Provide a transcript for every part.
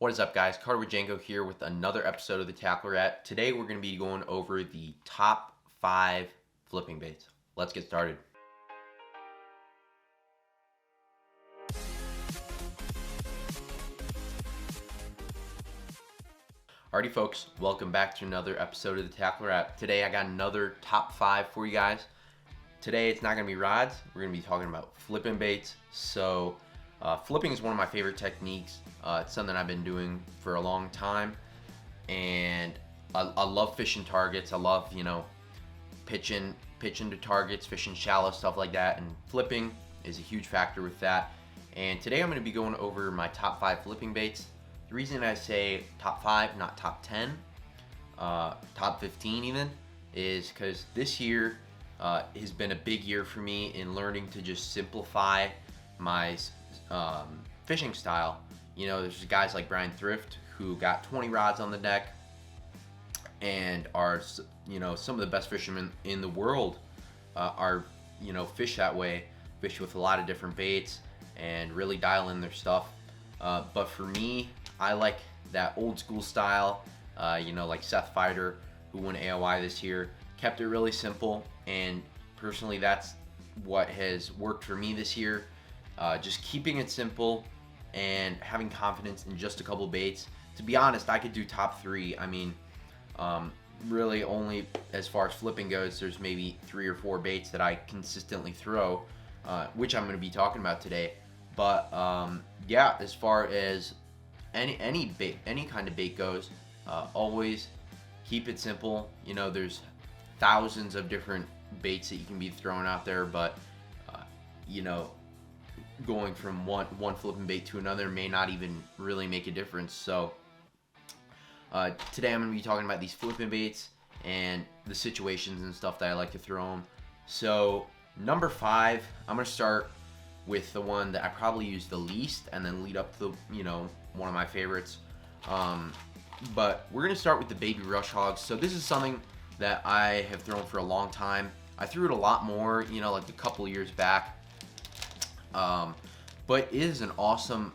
What is up, guys? Carter Wajanko here with another episode of the Tackler. Today we're going to be going over the top 5 flipping baits. Let's get started. Alrighty, folks, welcome back to another episode of the Tackler. Today I got another top 5 for you guys. Today it's not going to be rods. We're going to be talking about flipping baits. So flipping is one of my favorite techniques. It's something I've been doing for a long time, and I love fishing targets. I love, pitching to targets, fishing shallow, stuff like that, and flipping is a huge factor with that. And today I'm going to be going over my top 5 flipping baits. The reason I say top 5, not top 10, top 15 even, is because this year has been a big year for me in learning to just simplify my fishing style. There's guys like Brian Thrift who got 20 rods on the deck and are, some of the best fishermen in the world are, fish that way, fish with a lot of different baits and really dial in their stuff. But for me, I like that old school style, like Seth Feider, who won AOY this year, kept it really simple. And personally, that's what has worked for me this year. Just keeping it simple and having confidence in just a couple baits. To be honest, I could do top 3. I mean, really only as far as flipping goes, there's maybe 3 or 4 baits that I consistently throw, which I'm going to be talking about today. But yeah, as far as any bait, any kind of bait goes, always keep it simple. There's thousands of different baits that you can be throwing out there, but going from one flipping bait to another may not even really make a difference. So today I'm going to be talking about these flipping baits and the situations and stuff that I like to throw them. So number 5, I'm going to start with the one that I probably use the least and then lead up to one of my favorites. But we're going to start with the Baby Brush Hog. So this is something that I have thrown for a long time. I threw it a lot more, like a couple years back. But it is an awesome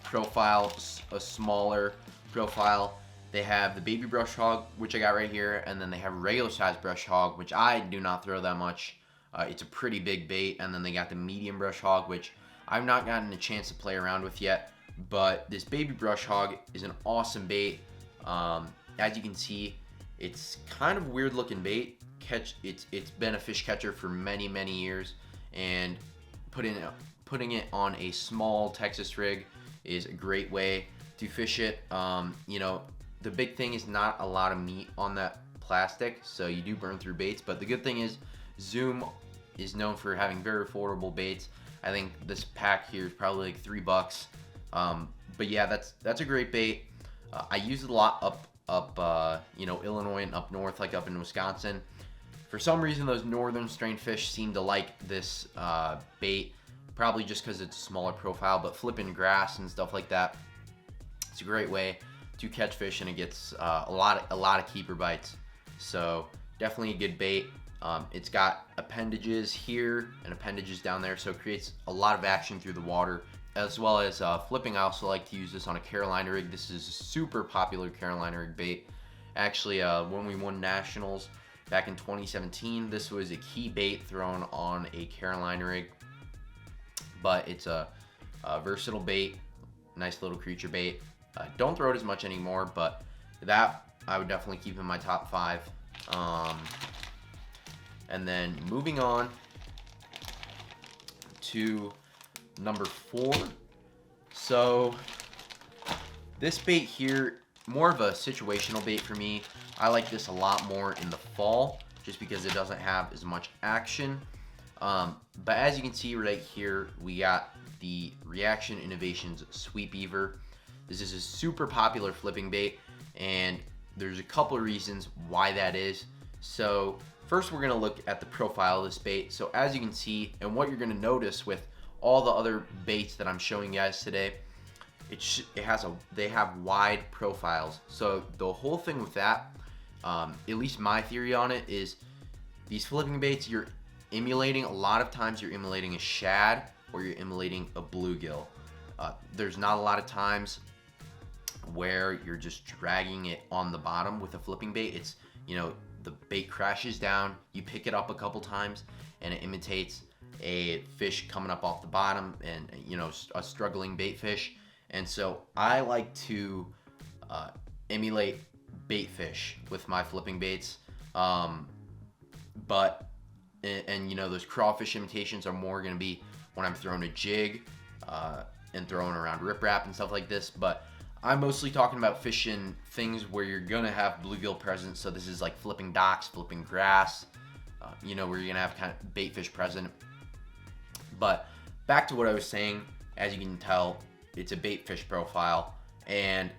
profile, a smaller profile. They have the Baby Brush Hog, which I got right here, and then they have a regular size Brush Hog, which I do not throw that much. It's a pretty big bait. And then they got the medium Brush Hog, which I've not gotten a chance to play around with yet. But this Baby Brush Hog is an awesome bait. As you can see, it's kind of weird looking bait. It's been a fish catcher for many years, and putting it on a small Texas rig is a great way to fish it. The big thing is not a lot of meat on that plastic, so you do burn through baits. But the good thing is Zoom is known for having very affordable baits. I think this pack here is probably like $3. But yeah, that's a great bait. I use it a lot up Illinois and up north, like up in Wisconsin. For some reason, those northern strain fish seem to like this bait, probably just because it's a smaller profile. But flipping grass and stuff like that, it's a great way to catch fish, and it gets a lot of keeper bites. So definitely a good bait. It's got appendages here and appendages down there, so it creates a lot of action through the water. As well as flipping, I also like to use this on a Carolina rig. This is a super popular Carolina rig bait. Actually, when we won nationals back in 2017, this was a key bait thrown on a Carolina rig. But it's a versatile bait, nice little creature bait. Don't throw it as much anymore, but that I would definitely keep in my top 5. And then moving on to number 4. So this bait here, more of a situational bait for me. I like this a lot more in the fall just because it doesn't have as much action. But as you can see right here, we got the Reaction Innovations Sweet Beaver. This is a super popular flipping bait, and there's a couple of reasons why that is. So first, we're going to look at the profile of this bait. So as you can see, and what you're going to notice with all the other baits that I'm showing you guys today, they have wide profiles. So the whole thing with that, at least my theory on it, is these flipping baits, you're emulating, a lot of times you're emulating a shad or you're emulating a bluegill. There's not a lot of times where you're just dragging it on the bottom with a flipping bait. It's, you know, the bait crashes down, you pick it up a couple times, and it imitates a fish coming up off the bottom, and, you know, a struggling bait fish. And so I like to emulate bait fish with my flipping baits. But you know, those crawfish imitations are more going to be when I'm throwing a jig and throwing around riprap and stuff like this. But I'm mostly talking about fishing things where you're going to have bluegill present. So this is like flipping docks, flipping grass, you know, where you're going to have kind of bait fish present. But back to what I was saying, as you can tell, it's a bait fish profile, and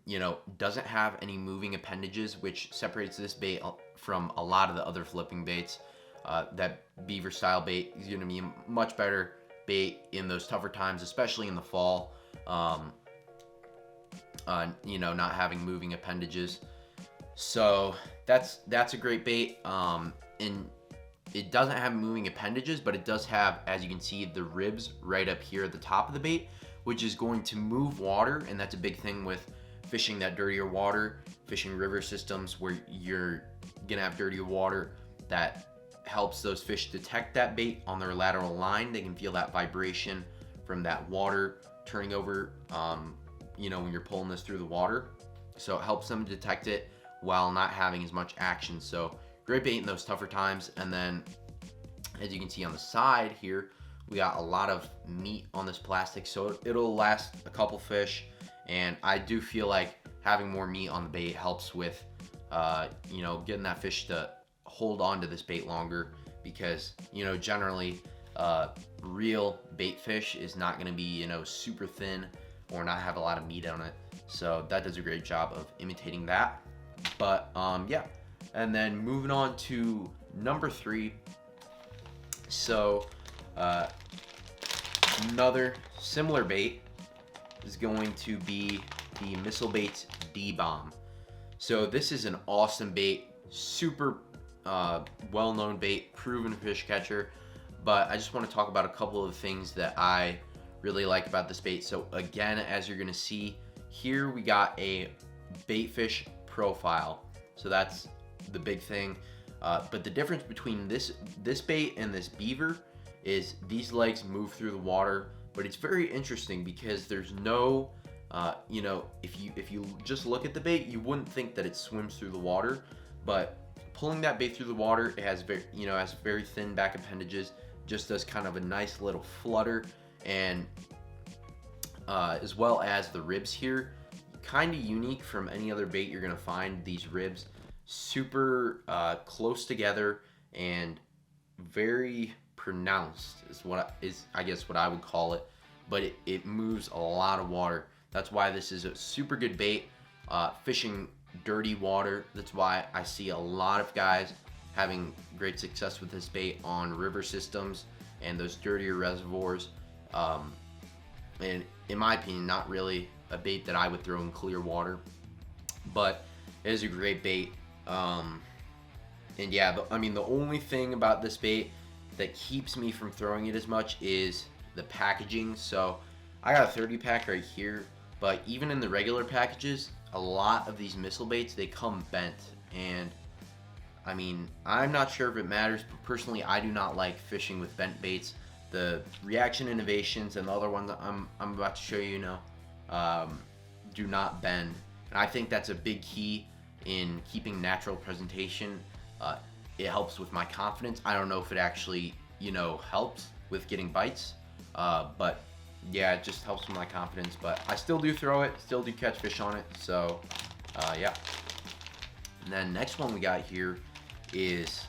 you know, doesn't have any moving appendages, which separates this bait from a lot of the other flipping baits. That beaver style bait is going to be a much better bait in those tougher times, especially in the fall. You know, not having moving appendages. So that's a great bait. And it doesn't have moving appendages, but it does have, as you can see, the ribs right up here at the top of the bait, which is going to move water. And that's a big thing with fishing that dirtier water, fishing river systems where you're gonna have dirtier water. That helps those fish detect that bait on their lateral line. They can feel that vibration from that water turning over, you know, when you're pulling this through the water. So it helps them detect it while not having as much action. So great bait in those tougher times. And then, as you can see on the side here, we got a lot of meat on this plastic, so it'll last a couple fish. And I do feel like having more meat on the bait helps with, you know, getting that fish to hold on to this bait longer, because, you know, generally real bait fish is not going to be, you know, super thin or not have a lot of meat on it. So that does a great job of imitating that. But yeah, and then moving on to number 3. So another similar bait is going to be the Missile Baits D-Bomb. So this is an awesome bait, super well-known bait, proven fish catcher. But I just want to talk about a couple of things that I really like about this bait. So again, as you're gonna see here, we got a bait fish profile. So that's the big thing. But the difference between this bait and this beaver is these legs move through the water. But it's very interesting because there's no, you know, if you just look at the bait, you wouldn't think that it swims through the water. But pulling that bait through the water, it has very, you know, has very thin back appendages. Just does kind of a nice little flutter, and as well as the ribs here, kind of unique from any other bait you're gonna find. These ribs super close together and very pronounced is I guess what I would call it, but it moves a lot of water. That's why this is a super good bait fishing dirty water. That's why I see a lot of guys having great success with this bait on river systems and those dirtier reservoirs. And in my opinion, not really a bait that I would throw in clear water, but it is a great bait. And yeah, I mean, the only thing about this bait that keeps me from throwing it as much is the packaging. So I got a 30 pack right here, but even in the regular packages, a lot of these missile baits, they come bent. And I mean, I'm not sure if it matters, but personally, I do not like fishing with bent baits. The Reaction Innovations and the other ones I'm about to show you now do not bend. And I think that's a big key in keeping natural presentation. It helps with my confidence. I don't know if it actually, you know, helps with getting bites, but yeah, it just helps with my confidence. But I still do throw it, still do catch fish on it. So yeah. And then next one we got here is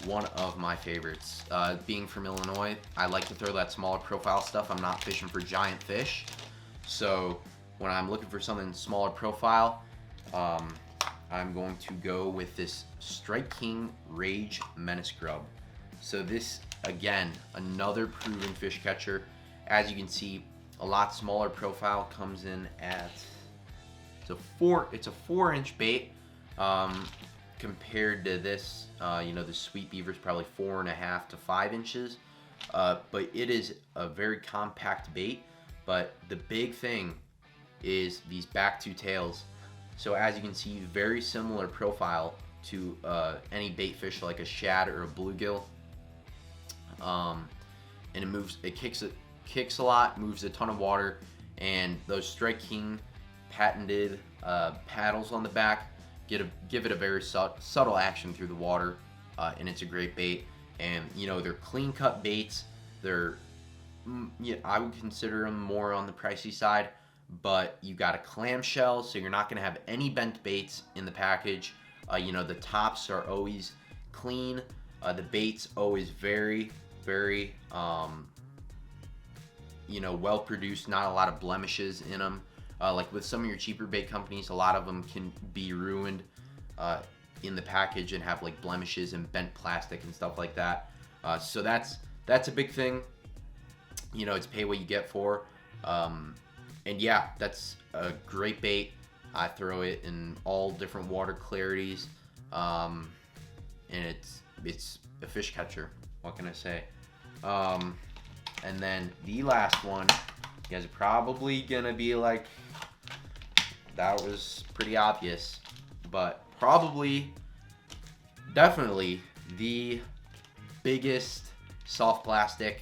one of my favorites. Being from Illinois, I like to throw that smaller profile stuff. I'm not fishing for giant fish. So when I'm looking for something smaller profile, I'm going to go with this Strike King Rage Menace Grub. So this, again, another proven fish catcher. As you can see, a lot smaller profile, comes in at, it's a 4-inch bait. Compared to this, you know, the Sweet Beaver is probably 4.5 to 5 inches. But it is a very compact bait. But the big thing is these back two tails. So as you can see, very similar profile to any bait fish like a shad or a bluegill. And it kicks a lot, moves a ton of water, and those Strike King patented paddles on the back give it a very subtle action through the water, and it's a great bait. And you know, they're clean cut baits. They're I would consider them more on the pricey side, but you got a clamshell, so you're not going to have any bent baits in the package. You know, the tops are always clean. The bait's always very, very, you know, well produced. Not a lot of blemishes in them. Like with some of your cheaper bait companies, a lot of them can be ruined in the package and have like blemishes and bent plastic and stuff like that. So that's a big thing. You know, it's pay what you get for. And yeah, that's a great bait. I throw it in all different water clarities, and it's a fish catcher. What can I say? And then the last one, you guys are probably gonna be like, that was pretty obvious, but definitely the biggest soft plastic,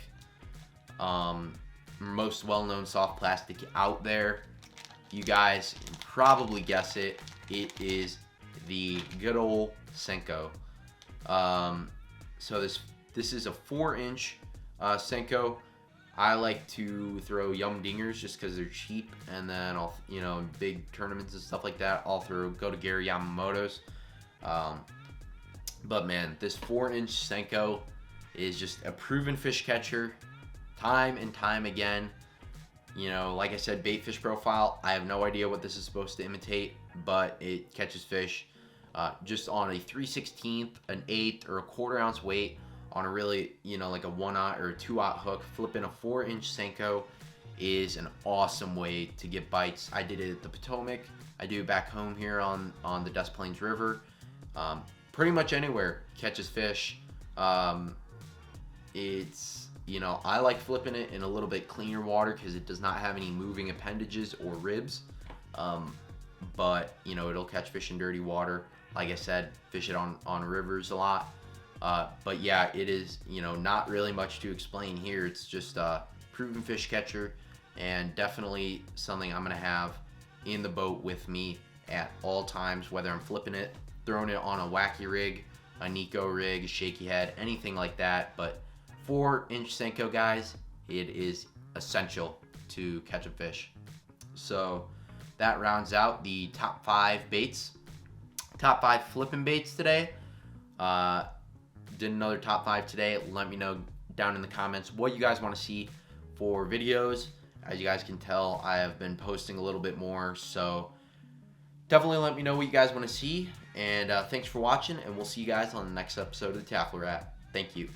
most well-known soft plastic out there. You guys can probably guess it. It is the good old Senko. So this is a 4-inch Senko. I like to throw Yum Dingers just because they're cheap, and then I'll, you know, in big tournaments and stuff like that, I'll go to Gary Yamamoto's. But man, this 4-inch Senko is just a proven fish catcher, time and time again. You know, like I said, bait fish profile, I have no idea what this is supposed to imitate, but it catches fish just on a 3/16, an 1/8, or a 1/4 ounce weight on a really, you know, like a 1/0 or a 2/0 hook. Flipping a 4-inch Senko is an awesome way to get bites. I did it at the Potomac. I do it back home here on the Des Plaines River. Pretty much anywhere catches fish. It's, you know, I like flipping it in a little bit cleaner water because it does not have any moving appendages or ribs. But, you know, it'll catch fish in dirty water. Like I said, fish it on rivers a lot. But yeah, it is, you know, not really much to explain here. It's just a proven fish catcher, and definitely something I'm going to have in the boat with me at all times, whether I'm flipping it, throwing it on a wacky rig, a Nico rig, a shaky head, anything like that. But 4-inch Senko, guys, it is essential to catch a fish. So that rounds out the top 5 baits, top 5 flipping baits today. Did another top 5 today. Let me know down in the comments what you guys want to see for videos. As you guys can tell, I have been posting a little bit more, so definitely let me know what you guys want to see. And thanks for watching, and we'll see you guys on the next episode of the Tackle Rat. Thank you.